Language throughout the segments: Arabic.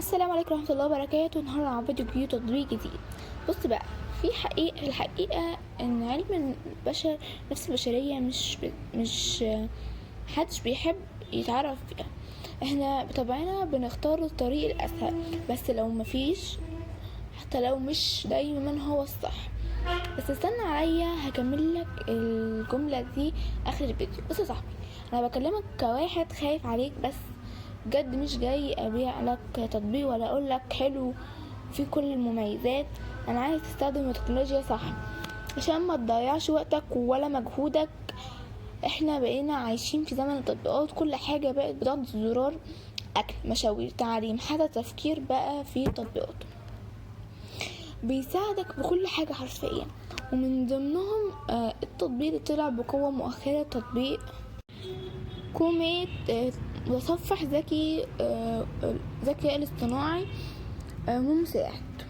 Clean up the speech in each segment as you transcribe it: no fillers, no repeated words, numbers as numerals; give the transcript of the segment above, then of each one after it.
السلام عليكم ورحمة الله وبركاته. النهاردة مع فيديو جديد تطبيق جديد. بص بقى، في الحقيقة ان علم البشر نفس البشرية مش محدش بيحب يتعرف فيها. احنا بطبعنا بنختار الطريق الاسهل، بس لو مفيش، حتى لو مش دايما هو الصح. بس استنى عليا، هكمل لك الجملة دي اخر الفيديو. بص يا صاحبي، انا بكلمك كواحد خايف عليك، بس بجد مش جاي ابيع لك تطبيق ولا اقول لك حلو في كل المميزات. انا عايز تستخدم التكنولوجيا صح عشان ما تضيعش وقتك ولا مجهودك. احنا بقينا عايشين في زمن التطبيقات، كل حاجة بقت بضغط زرار، اكل، مشاوير، تعليم، حتى تفكير بقى في تطبيقات بيساعدك بكل حاجة حرفيا. ومن ضمنهم التطبيق اللي طلع بقوة مؤخرة، تطبيق كوميت، متصفح ذكي، ذكي الاصطناعي، مساعد.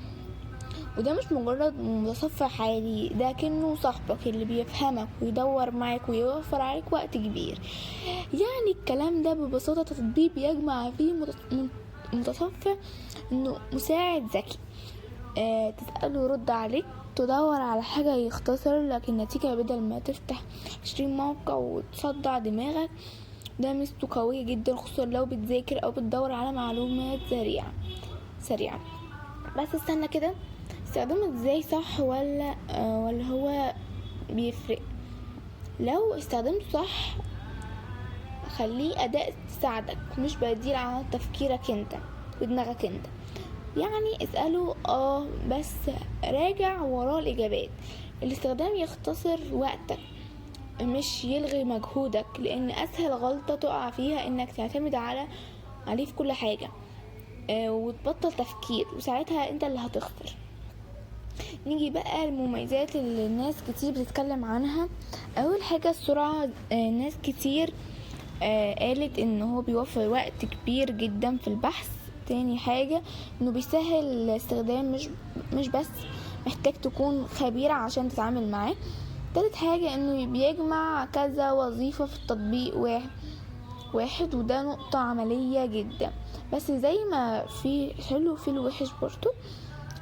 وده مش مجرد متصفح عادي، ده كأنه صاحبك اللي بيفهمك ويدور معاك ويوفر عليك وقت كبير. يعني الكلام ده ببساطة تطبيق بيجمع فيه متصفح انه مساعد ذكي، تسأله يرد عليك، تدور على حاجة يختصر لك النتيجة بدل ما تفتح 20 موقع وتصدع دماغك. ده ميزته قوية جدا، خصوصا لو بتذاكر او بتدور على معلومات سريعة. بس استنى كده، استخدامه ازاي صح ولا هو بيفرق؟ لو استخدمته صح، خليه اداة تساعدك مش بديل على تفكيرك انت ودماغك انت. يعني اسأله بس راجع وراه الاجابات. الاستخدام يختصر وقتك مش يلغي مجهودك، لان اسهل غلطة تقع فيها انك تعتمد عليه في كل حاجة، وتبطل تفكير، وساعتها انت اللي هتخسر. نيجي بقى المميزات اللي الناس كتير بتتكلم عنها. اول حاجة السرعة، ناس كتير قالت ان هو بيوفر وقت كبير جدا في البحث. تاني حاجة انه بيسهل الاستخدام، مش بس محتاج تكون خبير عشان تتعامل معاه. تالت حاجة انه بيجمع كذا وظيفة في التطبيق واحد، وده نقطة عملية جدا. بس زي ما في حلو في الوحش برضو،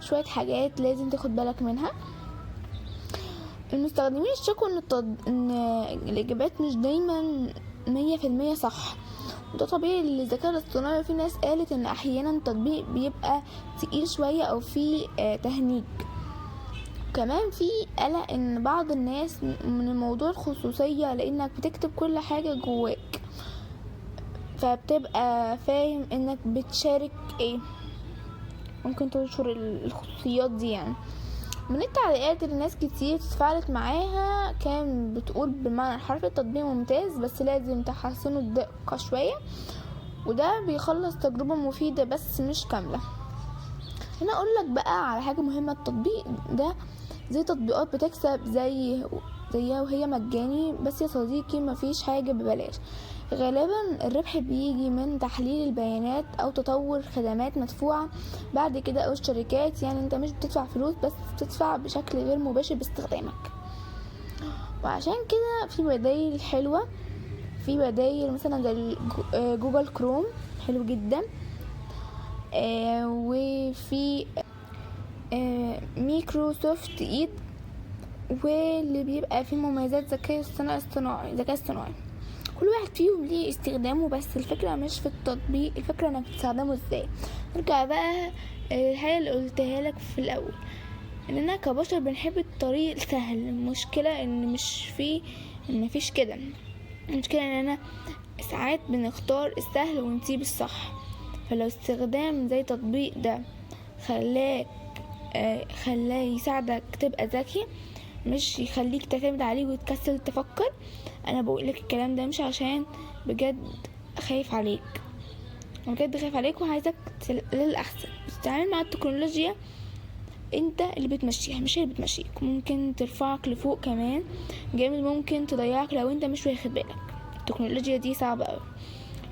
شوية حاجات لازم تاخد بالك منها. المستخدمين اشتكوا ان الاجابات مش دايما 100% صح، وده طبيعي للذكاء الاصطناعي. في ناس قالت ان احيانا التطبيق بيبقى تقيل شوية او في تهنيج. كمان في قلق ان بعض الناس من الموضوع الخصوصية، لانك بتكتب كل حاجة جواك، فبتبقى فاهم انك بتشارك ايه، ممكن تنشر الخصوصيات دي. يعني من التعليقات اللي ناس كتير تفاعلت معاها، كان بتقول بالمعنى الحرفي التطبيق ممتاز، بس لازم تحسنوا الدقة شوية، وده بيخلص تجربة مفيدة بس مش كاملة. هنا اقول لك بقى على حاجة مهمة، التطبيق ده زي تطبيقات بتكسب زيها وهي مجاني، بس يا صديقي مفيش حاجة ببلاش. غالبا الربح بيجي من تحليل البيانات او تطور خدمات مدفوعة بعد كده، او الشركات. يعني انت مش بتدفع فلوس، بس بتدفع بشكل غير مباشر باستخدامك. وعشان كده في بدايل حلوة، في بدايل مثلا زي جوجل كروم، حلو جدا. وفي مايكروسوفت ايد، واللي بيبقى فيه مميزات ذكاء اصطناعي. كل واحد فيهم ليه استخدامه، بس الفكرة مش في التطبيق، الفكرة انك تستخدمه ازاي. نرجع بقى الحاجة اللي قلتها لك في الاول، اننا كبشر بنحب الطريق السهل. المشكلة ان مفيش كده. المشكلة اننا ساعات بنختار السهل ونسيب الصح. فلو استخدام زي تطبيق ده خلاه يساعدك تبقى ذكي، مش يخليك تعتمد عليه وتكسل تفكر. انا بقولك الكلام ده مش عشان بجد خايف عليك، وعايزك للأحسن. تتعامل مع التكنولوجيا انت اللي بتمشيها، مش هي اللي بتمشيك. ممكن ترفعك لفوق كمان جامد، ممكن تضيعك لو انت مش واخد بالك. التكنولوجيا دي صعبة قوي.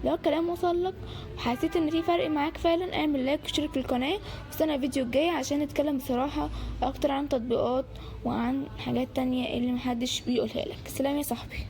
لو الكلام وصل لك وحسيت ان في فرق معاك فعلا، اعمل لايك واشترك في القناة، واستنى الفيديو الجاي عشان نتكلم بصراحة اكتر عن تطبيقات وعن حاجات تانية اللي محدش بيقولها لك. سلام يا صاحبي.